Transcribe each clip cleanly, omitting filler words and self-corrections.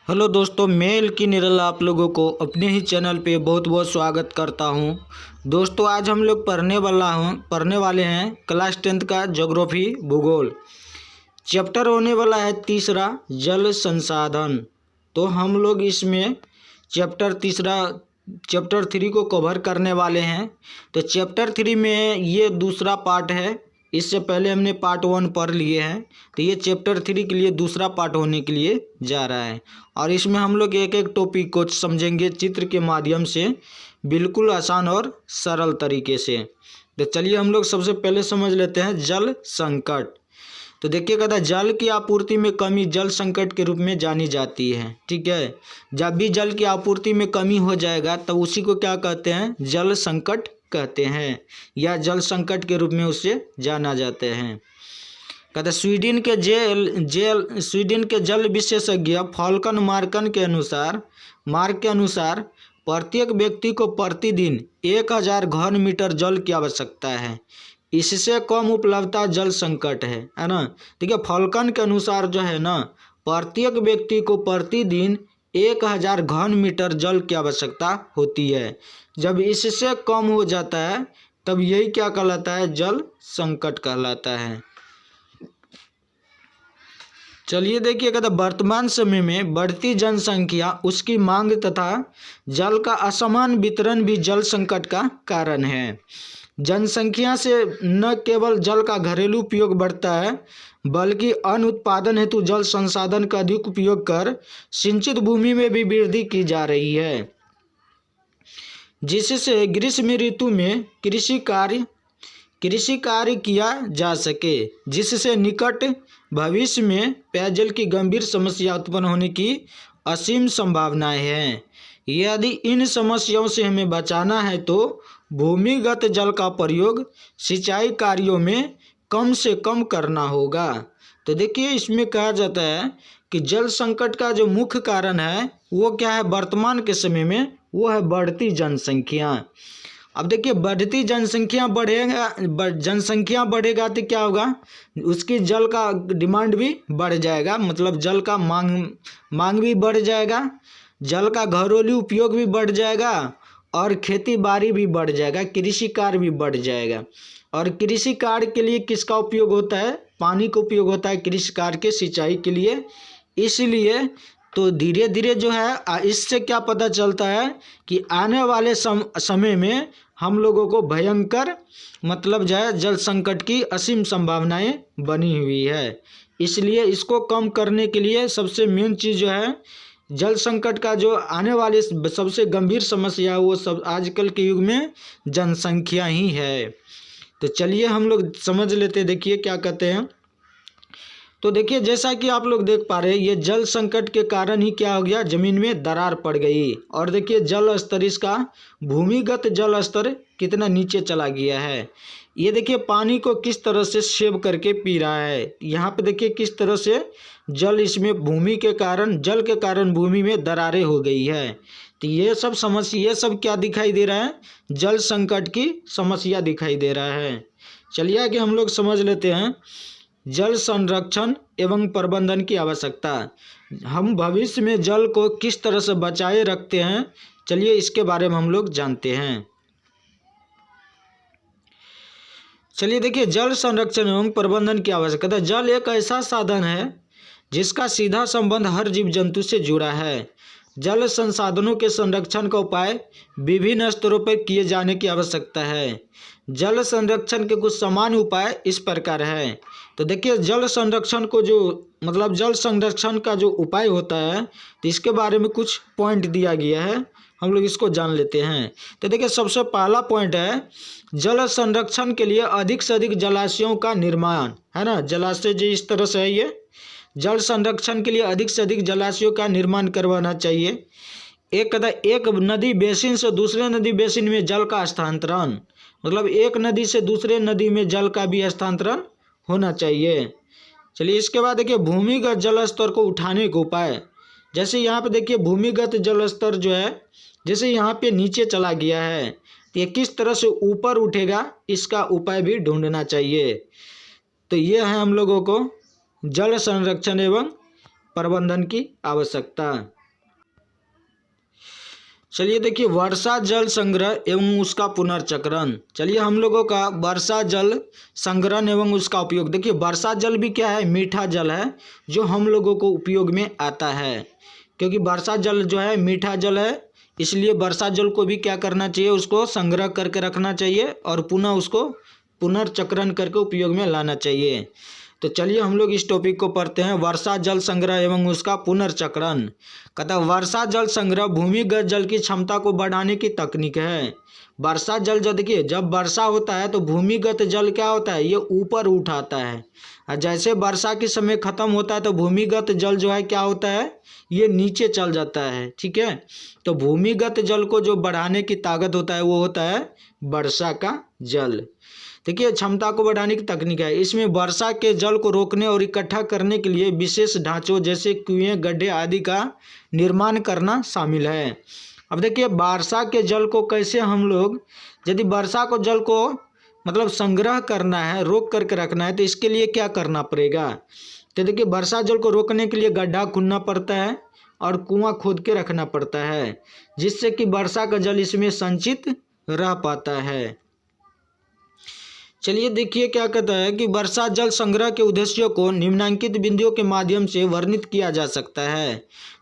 Hello दोस्तों, मैं एल्की निरल आप लोगों को अपने ही चैनल पे बहुत बहुत स्वागत करता हूं। दोस्तों, आज हम लोग पढ़ने वाले हैं क्लास 10th का ज्योग्राफी भूगोल। चैप्टर होने वाला है तीसरा, जल संसाधन। तो हम लोग इसमें चैप्टर 3 को कवर करने वाले हैं। तो चैप्टर 3 में ये दूसरा पार्ट है। इससे पहले हमने पार्ट 1 पढ़ लिए हैं, तो ये चैप्टर 3 के लिए दूसरा पार्ट होने के लिए जा रहा है। और इसमें हम लोग एक एक टॉपिक को समझेंगे चित्र के माध्यम से, बिल्कुल आसान और सरल तरीके से। तो चलिए हम लोग सबसे पहले समझ लेते हैं जल संकट। तो देखिएगा था, जल की आपूर्ति में कमी जल संकट के रूप में जानी जाती है। ठीक है, जब भी जल की आपूर्ति में कमी हो जाएगा तब उसी को क्या कहते हैं, जल संकट कहते हैं, या जल संकट के रूप में उसे जाना जाते हैं। कहते स्वीडन के जल विशेषज्ञ फॉल्कन मार्क के अनुसार प्रत्येक व्यक्ति को प्रतिदिन 1000 घन मीटर जल की आवश्यकता है। इससे कम उपलब्धता जल संकट है ना। ठीक है, फॉल्कन के अनुसार जो है ना, प्रत्येक व्यक्ति को प्रतिदिन 1000 घन मीटर जल की आवश्यकता होती है। जब इससे कम हो जाता है तब यही क्या कहलाता है, जल संकट कहलाता है। चलिए देखिएगा, तो वर्तमान समय में बढ़ती जनसंख्या, उसकी मांग तथा जल का असमान वितरण भी जल संकट का कारण है। जनसंख्या से न केवल जल का घरेलू उपयोग बढ़ता है, बल्कि अन्न उत्पादन हेतु जल संसाधन का अधिक उपयोग कर सिंचित भूमि में भी वृद्धि की जा रही है, जिससे ग्रीष्म ऋतु में कृषि कार्य किया जा सके, जिससे निकट भविष्य में पेयजल की गंभीर समस्या उत्पन्न होने की असीम संभावनाएं हैं। यदि इन समस्याओं से हमें बचाना है तो भूमिगत जल का प्रयोग सिंचाई कार्यों में कम से कम करना होगा। तो देखिए, इसमें कहा जाता है कि जल संकट का जो मुख्य कारण है वो क्या है वर्तमान के समय में, वो है बढ़ती जनसंख्या। अब देखिए, बढ़ती जनसंख्या बढ़ेगा तो क्या होगा, उसकी जल का डिमांड भी बढ़ जाएगा, मतलब जल का मांग भी बढ़ जाएगा, जल का घरेलू उपयोग भी बढ़ जाएगा, और खेती बाड़ी भी बढ़ जाएगा, कृषि कार्य भी बढ़ जाएगा। और कृषि कार्य के लिए किसका उपयोग होता है, पानी का उपयोग होता है कृषि कार्य के सिंचाई के लिए। इसलिए तो धीरे धीरे जो है, इससे क्या पता चलता है कि आने वाले समय में हम लोगों को भयंकर, मतलब जो है जल संकट की असीम संभावनाएं बनी हुई है। इसलिए इसको कम करने के लिए सबसे मेन चीज़ जो है, जल संकट का जो आने वाले सबसे गंभीर समस्या वो सब आजकल के युग में जनसंख्या ही है। तो चलिए हम लोग समझ लेते, देखिए क्या कहते हैं। तो देखिए, जैसा कि आप लोग देख पा रहे हैं, ये जल संकट के कारण ही क्या हो गया, जमीन में दरार पड़ गई। और देखिए जल स्तर, इसका भूमिगत जल स्तर कितना नीचे चला गया है। ये देखिए पानी को किस तरह से सेव करके पी रहा है। यहाँ पे देखिए किस तरह से जल, इसमें जल के कारण भूमि में दरारें हो गई है। तो ये सब क्या दिखाई दे रहा है, जल संकट की समस्या दिखाई दे रहा है। चलिए आगे हम लोग समझ लेते हैं जल संरक्षण एवं प्रबंधन की आवश्यकता। हम भविष्य में जल को किस तरह से बचाए रखते हैं, चलिए इसके बारे में हम लोग जानते हैं। चलिए देखिए, जल संरक्षण एवं प्रबंधन की आवश्यकता। जल एक ऐसा साधन है जिसका सीधा संबंध हर जीव जंतु से जुड़ा है। जल संसाधनों के संरक्षण का उपाय विभिन्न स्तरों पर किए जाने की आवश्यकता है। जल संरक्षण के कुछ सामान्य उपाय इस प्रकार है। तो देखिए, जल संरक्षण का जो उपाय होता है, तो इसके बारे में कुछ पॉइंट दिया गया है, हम लोग इसको जान लेते हैं। तो देखिए, सबसे पहला पॉइंट है, जल संरक्षण के लिए अधिक से अधिक जलाशयों का निर्माण, है ना। जलाशय जो इस तरह से है, ये जल संरक्षण के लिए अधिक से अधिक जलाशयों का निर्माण करवाना चाहिए। एक नदी बेसिन से दूसरे नदी बेसिन में जल का हस्तांतरण, मतलब एक नदी से दूसरे नदी में जल का भी हस्तांतरण होना चाहिए। चलिए इसके बाद देखिए, भूमिगत जल स्तर को उठाने के उपाय। जैसे यहाँ पे देखिए, भूमिगत जल स्तर जो है, जैसे यहाँ पे नीचे चला गया है, तो ये किस तरह से ऊपर उठेगा, इसका उपाय भी ढूंढना चाहिए। तो ये है हम लोगों को जल संरक्षण एवं प्रबंधन की आवश्यकता। चलिए देखिए, वर्षा जल संग्रह एवं उसका पुनर्चक्रण। चलिए हम लोगों का वर्षा जल संग्रहण एवं उसका उपयोग। देखिए वर्षा जल भी क्या है, मीठा जल है जो हम लोगों को उपयोग में आता है, क्योंकि वर्षा जल जो है मीठा जल है, इसलिए वर्षा जल को भी क्या करना चाहिए, उसको संग्रह करके रखना चाहिए और पुनः उसको पुनर्चक्रण करके उपयोग में लाना चाहिए। तो चलिए हम लोग इस टॉपिक को पढ़ते हैं, वर्षा जल संग्रह एवं उसका पुनर्चक्रण। कहता है वर्षा जल संग्रह भूमिगत जल की क्षमता को बढ़ाने की तकनीक है। वर्षा जल जो देखिए, जब वर्षा होता है तो भूमिगत जल क्या होता है, ये ऊपर उठाता है, और जैसे वर्षा के समय खत्म होता है तो भूमिगत जल जो है क्या होता है, ये नीचे चल जाता है। ठीक है, तो भूमिगत जल को जो बढ़ाने की ताकत होता है वो होता है वर्षा का जल। देखिए क्षमता को बढ़ाने की तकनीक है, इसमें वर्षा के जल को रोकने और इकट्ठा करने के लिए विशेष ढांचों जैसे कुएं, गड्ढे आदि का निर्माण करना शामिल है। अब देखिए वर्षा के जल को कैसे हम लोग, यदि वर्षा को जल को मतलब संग्रह करना है, रोक करके रखना है, तो इसके लिए क्या करना पड़ेगा। तो देखिए वर्षा जल को रोकने के लिए गड्ढा खोदना पड़ता है और कुआं खोद के रखना पड़ता है, जिससे कि वर्षा का जल इसमें संचित रह पाता है। चलिए देखिए क्या कहता है कि वर्षा जल संग्रह के उद्देश्यों को निम्नलिखित बिंदुओं के माध्यम से वर्णित किया जा सकता है।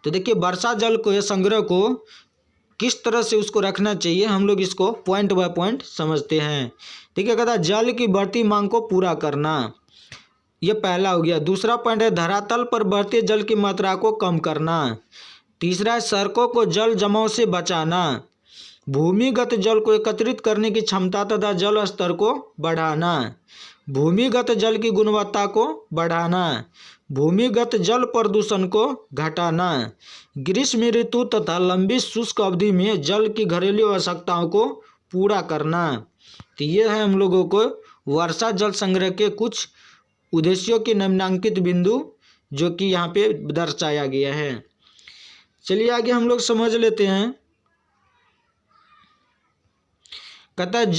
तो देखिए वर्षा जल को या संग्रह को किस तरह से उसको रखना चाहिए, हम लोग इसको पॉइंट बाय पॉइंट समझते हैं। ठीक है, कहता है जल की बढ़ती मांग को पूरा करना, ये पहला हो गया। दूसरा पॉइंट है धरातल पर बढ़ते जल की मात्रा को कम करना। तीसरा है सड़कों को जल जमाव से बचाना। भूमिगत जल को एकत्रित करने की क्षमता तथा जल स्तर को बढ़ाना। भूमिगत जल की गुणवत्ता को बढ़ाना। भूमिगत जल प्रदूषण को घटाना। ग्रीष्म ऋतु तथा लंबी शुष्क अवधि में जल की घरेलू आवश्यकताओं को पूरा करना। तो ये है हम लोगों को वर्षा जल संग्रह के कुछ उद्देश्यों के निम्नलिखित बिंदु जो कि यहाँ पे दर्शाया गया है। चलिए आगे हम लोग समझ लेते हैं। कहता है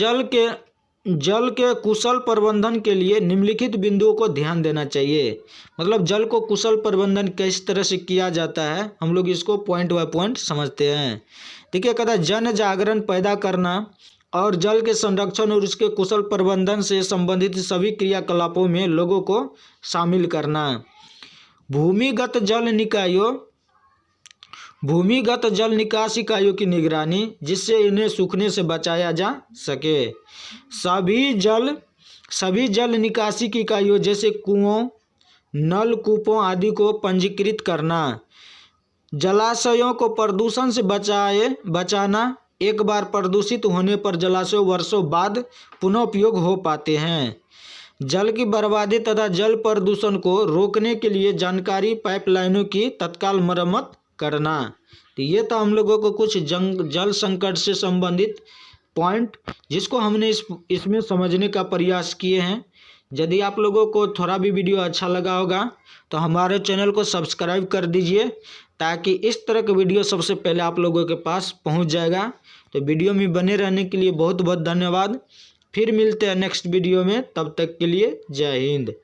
जल के कुशल प्रबंधन के लिए निम्नलिखित बिंदुओं को ध्यान देना चाहिए। मतलब जल को कुशल प्रबंधन किस तरह से किया जाता है, हम लोग इसको पॉइंट बाय पॉइंट समझते हैं। ठीक है, कहता है जन जागरण पैदा करना और जल के संरक्षण और उसके कुशल प्रबंधन से संबंधित सभी क्रियाकलापों में लोगों को शामिल करना। भूमिगत जल निकास इकाइयों की निगरानी, जिससे इन्हें सूखने से बचाया जा सके। सभी जल निकासी की इकाइयों जैसे कुओं, नलकूपों आदि को पंजीकृत करना। जलाशयों को प्रदूषण से बचाना। एक बार प्रदूषित होने पर जलाशय वर्षों बाद पुनः उपयोग हो पाते हैं। जल की बर्बादी तथा जल प्रदूषण को रोकने के लिए जानकारी पाइपलाइनों की तत्काल मरम्मत करना। तो ये तो हम लोगों को कुछ जल संकट से संबंधित पॉइंट जिसको हमने इसमें समझने का प्रयास किए हैं। यदि आप लोगों को थोड़ा भी वीडियो अच्छा लगा होगा तो हमारे चैनल को सब्सक्राइब कर दीजिए, ताकि इस तरह के वीडियो सबसे पहले आप लोगों के पास पहुंच जाएगा। तो वीडियो में बने रहने के लिए बहुत बहुत धन्यवाद। फिर मिलते हैं नेक्स्ट वीडियो में, तब तक के लिए जय हिंद।